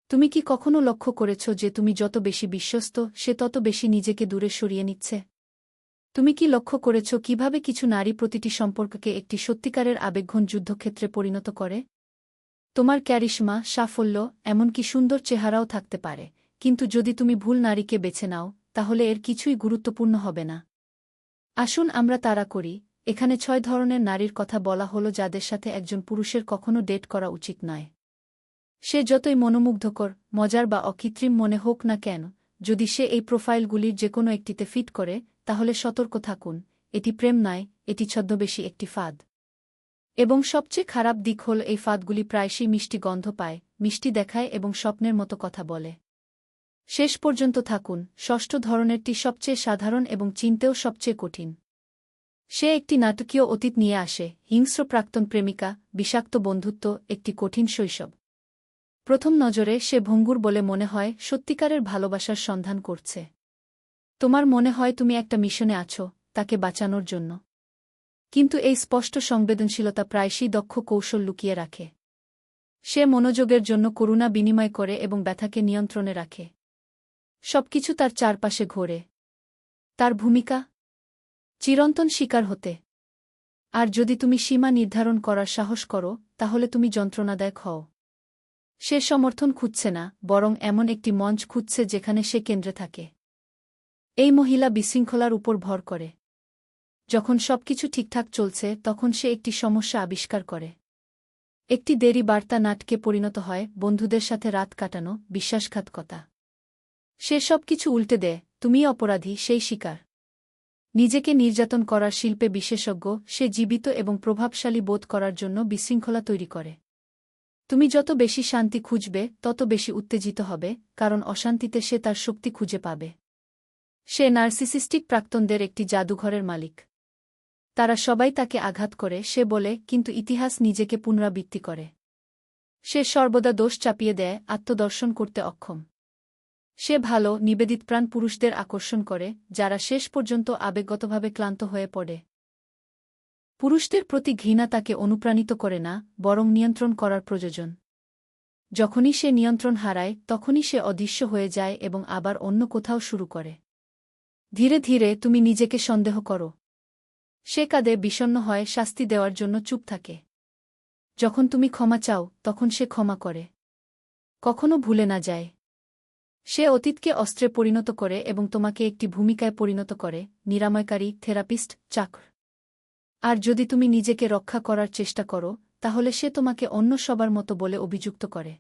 তুমি কি কখনো লক্ষ্য করেছ যে তুমি যত বেশি বিশ্বস্ত সে তত বেশি নিজেকে দূরে সরিয়ে নিচ্ছে? তুমি কি লক্ষ্য করেছ কিভাবে কিছু নারী প্রতিটি সম্পর্ককে একটি সত্যিকারের আবেগঘন যুদ্ধক্ষেত্রে পরিণত করে? তোমার ক্যারিশমা, সাফল্য, এমনকি সুন্দর চেহারাও থাকতে পারে, কিন্তু যদি তুমি ভুল নারীকে বেছে নাও, তাহলে এর কিছুই গুরুত্বপূর্ণ হবে না। আসুন আমরা তাড়া করি। এখানে ৬ ধরনের নারীর কথা বলা হলো যাদের সাথে একজন পুরুষের কখনো ডেট করা উচিত নয়। সে যতই মনোমুগ্ধকর, মজার বা অকৃত্রিম মনে হোক না কেন, যদি সে এই প্রোফাইলগুলির যেকোনো একটিতে ফিট করে, তাহলে সতর্ক থাকুন। এটি প্রেম নয়, এটি ছদ্মবেশী একটি ফাঁদ। এবং সবচেয়ে খারাপ দিক হল এই ফাঁদগুলি প্রায়শই মিষ্টি গন্ধ পায়, মিষ্টি দেখায় এবং স্বপ্নের মতো কথা বলে। শেষ পর্যন্ত থাকুন। ষষ্ঠ ধরনেরটি সবচেয়ে সাধারণ এবং চিনতেও সবচেয়ে কঠিন। সে একটি নাটকীয় অতীত নিয়ে আসে, হিংস্র প্রাক্তন প্রেমিকা, বিষাক্ত বন্ধুত্ব, একটি কঠিন শৈশব। প্রথম নজরে সে ভঙ্গুর বলে মনে হয়, সত্যিকারের ভালোবাসার সন্ধান করছে। তোমার মনে হয় তুমি একটা মিশনে আছো, তাকে বাঁচানোর জন্য। কিন্তু এই স্পষ্ট সংবেদনশীলতা প্রায়শই দক্ষ কৌশল লুকিয়ে রাখে। সে মনোযোগের জন্য করুণা বিনিময় করে এবং ব্যথাকে নিয়ন্ত্রণে রাখে। সবকিছু তার চারপাশে ঘোরে। তার ভূমিকা? চিরন্তন শিকার হতে। আর যদি তুমি সীমা নির্ধারণ করার সাহস করো, তাহলে তুমি যন্ত্রণাদায়ক হও। সে সমর্থন খুঁজছে না, বরং এমন একটি মঞ্চ খুঁজছে যেখানে সে কেন্দ্রে থাকে। এই মহিলা বিশৃঙ্খলার উপর ভর করে। যখন সবকিছু ঠিকঠাক চলছে তখন সে একটি সমস্যা আবিষ্কার করে। একটি দেরি বার্তা নাটকে পরিণত হয়, বন্ধুদের সাথে রাত কাটানো, বিশ্বাসঘাতকতা। সে সবকিছু উল্টে দেয়, তুমিই অপরাধী, সেই শিকার। নিজেকে নির্যাতন করার শিল্পে বিশেষজ্ঞ, সে জীবিত এবং প্রভাবশালী বোধ করার জন্য বিশৃঙ্খলা তৈরি করে। তুমি যত বেশি শান্তি খুঁজবে তত বেশি উত্তেজিত হবে, কারণ অশান্তিতে সে তার শক্তি খুঁজে পাবে। সে নার্সিসিস্টিক প্রাক্তনদের একটি জাদুঘরের মালিক। তারা সবাই তাকে আঘাত করে, সে বলে, কিন্তু ইতিহাস নিজেকে পুনরাবৃত্তি করে। সে সর্বদা দোষ চাপিয়ে দেয়, আত্মদর্শন করতে অক্ষম। সে ভালো, নিবেদিতপ্রাণ পুরুষদের আকর্ষণ করে, যারা শেষ পর্যন্ত আবেগগতভাবে ক্লান্ত হয়ে পড়ে। পুরুষদের প্রতি ঘৃণা তাকে অনুপ্রাণিত করে না, বরং নিয়ন্ত্রণ করার প্রয়োজন। যখনই সে নিয়ন্ত্রণ হারায়, তখনই সে অদৃশ্য হয়ে যায় এবং আবার অন্য কোথাও শুরু করে। ধীরে ধীরে তুমি নিজেকে সন্দেহ করো। সে কাঁদে, বিষণ্ণ হয়, শাস্তি দেওয়ার জন্য চুপ থাকে। যখন তুমি ক্ষমা চাও, তখন সে ক্ষমা করে। কখনো ভুলে না যায়। সে অতীতকে অস্ত্রে পরিণত করে এবং তোমাকে একটি ভূমিকায় পরিণত করে, নিরাময়কারী, থেরাপিস্ট, চাকর। আর যদি তুমি নিজেকে রক্ষা করার চেষ্টা করো, তাহলে সে তোমাকে অন্য সবার মতো বলে অভিযুক্ত করে।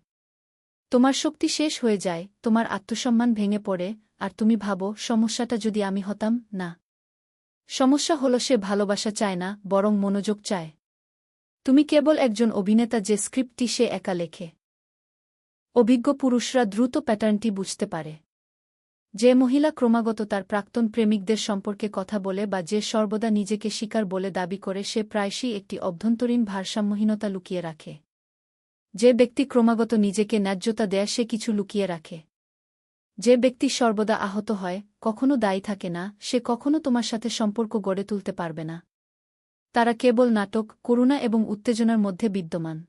তোমার শক্তি শেষ হয়ে যায়, তোমার আত্মসম্মান ভেঙে পড়ে, আর তুমি ভাবো, সমস্যাটা যদি আমি হতাম। না, সমস্যা হলো সে ভালোবাসা চায় না, বরং মনোযোগ চায়। তুমি কেবল একজন অভিনেতা যে স্ক্রিপ্টটি সে একা লেখে। অভিজ্ঞ পুরুষরা দ্রুত প্যাটার্নটি বুঝতে পারে। যে মহিলা ক্রমাগত তার প্রাক্তন প্রেমিকদের সম্পর্কে কথা বলে বা যে সর্বদা নিজেকে শিকার বলে দাবি করে, সে প্রায়শই একটি অভ্যন্তরীণ ভারসাম্যহীনতা লুকিয়ে রাখে। যে ব্যক্তি ক্রমাগত নিজেকে ন্যায্যতা দেয় সে কিছু লুকিয়ে রাখে। যে ব্যক্তি সর্বদা আহত হয়, কখনো দায়ী থাকে না, সে কখনো তোমার সাথে সম্পর্ক গড়ে তুলতে পারবে না। তারা কেবল নাটক, করুণা এবং উত্তেজনার মধ্যে বিদ্যমান।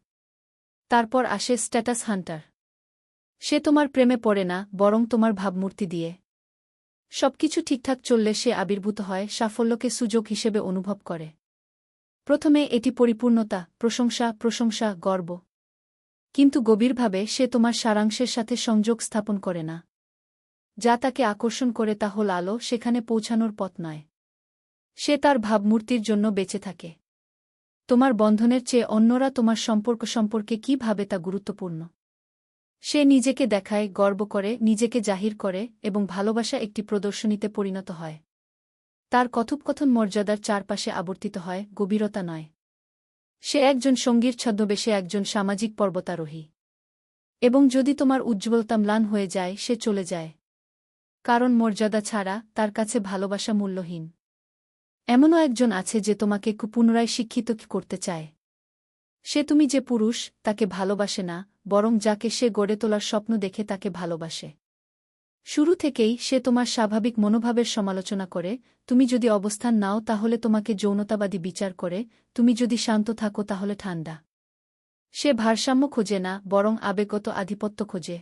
তারপর আসে স্ট্যাটাস হান্টার। সে তোমার প্রেমে পড়ে না, বরং তোমার ভাবমূর্তি দিয়ে। সবকিছু ঠিকঠাক চললে সে আবির্ভূত হয়, সাফল্যকে সুযোগ হিসেবে অনুভব করে। প্রথমে এটি পরিপূর্ণতা, প্রশংসা, প্রশংসা, গর্ব। কিন্তু গভীরভাবে সে তোমার সারাংশের সাথে সংযোগ স্থাপন করে না। যা তাকে আকর্ষণ করে তা হল আলো, সেখানে পৌঁছানোর পথ নয়। সে তার ভাবমূর্তির জন্য বেঁচে থাকে। তোমার বন্ধনের চেয়ে অন্যরা তোমার সম্পর্ক সম্পর্কে কী ভাবে তা গুরুত্বপূর্ণ। সে নিজেকে দেখায়, গর্ব করে, নিজেকে জাহির করে, এবং ভালোবাসা একটি প্রদর্শনীতে পরিণত হয়। তার কথোপকথন মর্যাদার চারপাশে আবর্তিত হয়, গভীরতা নয়। সে একজন সঙ্গীর ছদ্মবেশে একজন সামাজিক পর্বতারোহী। এবং যদি তোমার উজ্জ্বলতা ম্লান হয়ে যায়, সে চলে যায়। কারণ মর্যাদা ছাড়া তার কাছে ভালোবাসা মূল্যহীন। এমনও একজন আছে যে তোমাকে পুনরায় শিক্ষিত করতে চায়। সে তুমি যে পুরুষ, তাকে ভালোবাসে না, বরং যাকে সে গড়ে তোলার স্বপ্ন দেখে তাকে ভালোবাসে। শুরু থেকেই সে তোমার স্বাভাবিক মনোভাবের সমালোচনা করে। তুমি যদি অবস্থান নাও তাহলে তোমাকে যৌনতাবাদী বিচার করে, তুমি যদি শান্ত থাকো তাহলে ঠান্ডা। সে ভারসাম্য খোঁজে না, বরং আবেগগত আধিপত্য খোঁজে।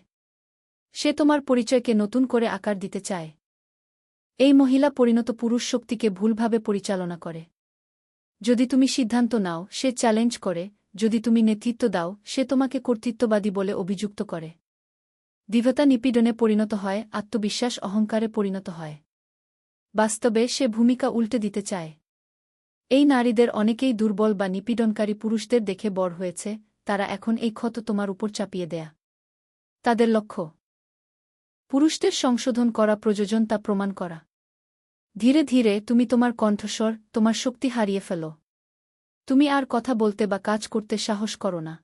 সে তোমার পরিচয়কে নতুন করে আকার দিতে চায়। এই মহিলা পরিণত পুরুষ শক্তিকে ভুলভাবে পরিচালনা করে। যদি তুমি সিদ্ধান্ত নাও, সে চ্যালেঞ্জ করে; যদি তুমি নেতৃত্ব দাও, সে তোমাকে কর্তৃত্ববাদী বলে অভিযুক্ত করে। দৃঢ়তা নিপীড়নে পরিণত হয়, আত্মবিশ্বাস অহংকারে পরিণত হয়। বাস্তবে সে ভূমিকা উল্টে দিতে চায়। এই নারীদের অনেকেই দুর্বল বা নিপীড়নকারী পুরুষদের দেখে বড় হয়েছে, তারা এখন এই ক্ষত তোমার উপর চাপিয়ে দেয়া। তাদের লক্ষ্য পুরুষদের সংশোধন করা, প্রয়োজন তা প্রমাণ করা। ধীরে ধীরে তুমি তোমার কণ্ঠস্বর, তোমার শক্তি হারিয়ে ফেলো। তুমি আর কথা বলতে বা কাজ করতে সাহস করো না।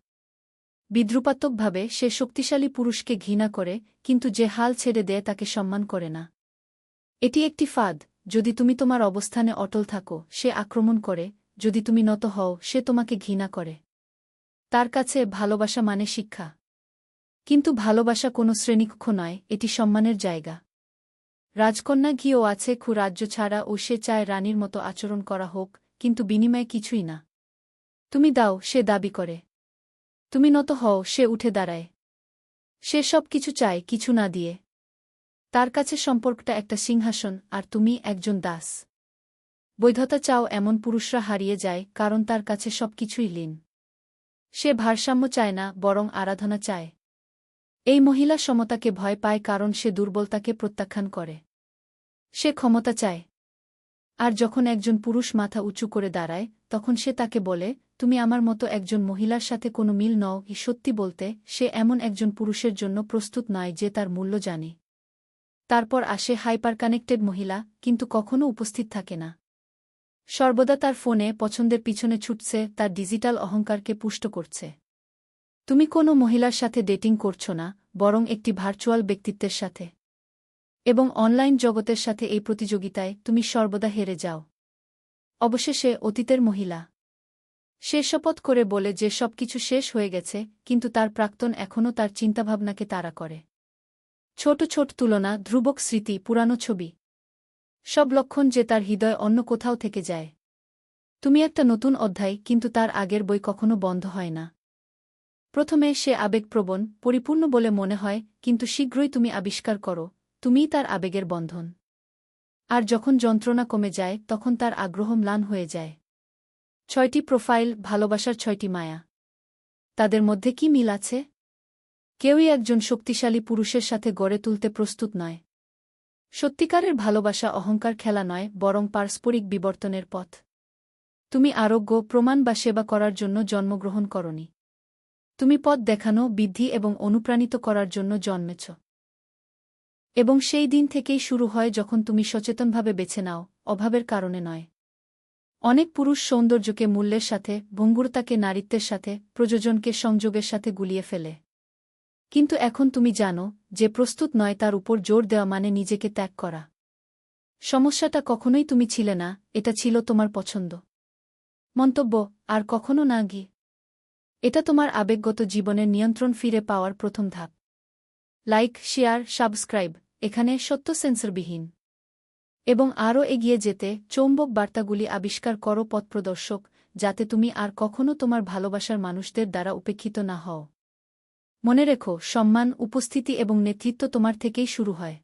বিদ্রুপাত্মকভাবে সে শক্তিশালী পুরুষকে ঘৃণা করে, কিন্তু যে হাল ছেড়ে দেয় তাকে সম্মান করে না। এটি একটি ফাঁদ। যদি তুমি তোমার অবস্থানে অটল থাকো, সে আক্রমণ করে; যদি তুমি নত হও, সে তোমাকে ঘৃণা করে। তার কাছে ভালোবাসা মানে শিক্ষা। কিন্তু ভালোবাসা কোনো শ্রেণীকক্ষ নয়, এটি সম্মানের জায়গা। রাজকন্যা ঘিও আছে রাজ্য ছাড়া, ও সে চায় রানীর মতো আচরণ করা হোক, কিন্তু বিনিময়ে কিছুই না। তুমি দাও, সে দাবি করে। তুমি নত হও, সে উঠে দাঁড়ায়। সে সব কিছু চায়, কিছু না দিয়ে। তার কাছে সম্পর্কটা একটা সিংহাসন, আর তুমি একজন দাস। বৈধতা চাও এমন পুরুষরা হারিয়ে যায়, কারণ তার কাছে সবকিছুই লীন। সে ভারসাম্য চায় না, বরং আরাধনা চায়। এই মহিলা সমতাকে ভয় পায়, কারণ সে দুর্বলতাকে প্রত্যাখ্যান করে। সে ক্ষমতা চায়। আর যখন একজন পুরুষ মাথা উঁচু করে দাঁড়ায়, তখন সে তাকে বলে, তুমি আমার মতো একজন মহিলার সাথে কোনো মিল নও। সত্যি বলতে, সে এমন একজন পুরুষের জন্য প্রস্তুত নয় যে তার মূল্য জানে। তারপর আসে হাইপার কানেক্টেড মহিলা, কিন্তু কখনও উপস্থিত থাকে না। সর্বদা তার ফোনে পছন্দের পিছনে ছুটছে, তার ডিজিটাল অহংকারকে পুষ্ট করছে। তুমি কোনো মহিলার সাথে ডেটিং করছো না, বরং একটি ভার্চুয়াল ব্যক্তিত্বের সাথে। এবং অনলাইন জগতের সাথে এই প্রতিযোগিতায় তুমি সর্বদা হেরে যাও। অবশেষে অতীতের মহিলা। সে শপথ করে বলে যে সবকিছু শেষ হয়ে গেছে, কিন্তু তার প্রাক্তন এখনও তার চিন্তাভাবনাকে তাড়া করে। ছোট ছোট তুলনা, ধ্রুবক স্মৃতি, পুরানো ছবি। সব লক্ষণ যে তার হৃদয় অন্য কোথাও থেকে যায়। তুমি একটা নতুন অধ্যায়, কিন্তু তার আগের বই কখনো বন্ধ হয় না। প্রথমে সে আবেগপ্রবণ, পরিপূর্ণ বলে মনে হয়, কিন্তু শীঘ্রই তুমি আবিষ্কার করো, তুমিই তার আবেগের বন্ধন। আর যখন যন্ত্রণা কমে যায়, তখন তার আগ্রহ ম্লান হয়ে যায়। 6টি প্রোফাইল, ভালোবাসার 6টি মায়া। তাদের মধ্যে কি মিল আছে? কেউই একজন শক্তিশালী পুরুষের সাথে গড়ে তুলতে প্রস্তুত নয়। সত্যিকারের ভালোবাসা অহংকার খেলা নয়, বরং পারস্পরিক বিবর্তনের পথ। তুমি আরোগ্য, প্রমাণ বা সেবা করার জন্য জন্মগ্রহণ করনি। তুমি পথ দেখানো, বৃদ্ধি এবং অনুপ্রাণিত করার জন্য জন্মেছ। এবং সেই দিন থেকেই শুরু হয় যখন তুমি সচেতনভাবে বেছে নাও, অভাবের কারণে নয়। অনেক পুরুষ সৌন্দর্যকে মূল্যের সাথে, ভঙ্গুরতাকে নারীত্বের সাথে, প্রযোজনকে সংযোগের সাথে গুলিয়ে ফেলে। কিন্তু এখন তুমি জানো, যে প্রস্তুত নয় তার উপর জোর দেওয়া মানে নিজেকে ত্যাগ করা। সমস্যাটা কখনোই তুমি ছিলে না, এটা ছিল তোমার পছন্দ। মন্তব্য: আর কখনো না গি। এটা তোমার আবেগগত জীবনের নিয়ন্ত্রণ ফিরে পাওয়ার প্রথম ধাপ। Like, share, subscribe. এখানে সত্য সেন্সরবিহীন। এবং আরও এগিয়ে যেতে চৌম্বক বার্তাগুলি আবিষ্কার করো, পথপ্রদর্শক, যাতে তুমি আর কখনো তোমার ভালোবাসার মানুষদের দ্বারা উপেক্ষিত না হও। মনে রেখো, সম্মান, উপস্থিতি এবং নেতৃত্ব তোমার থেকেই শুরু হয়।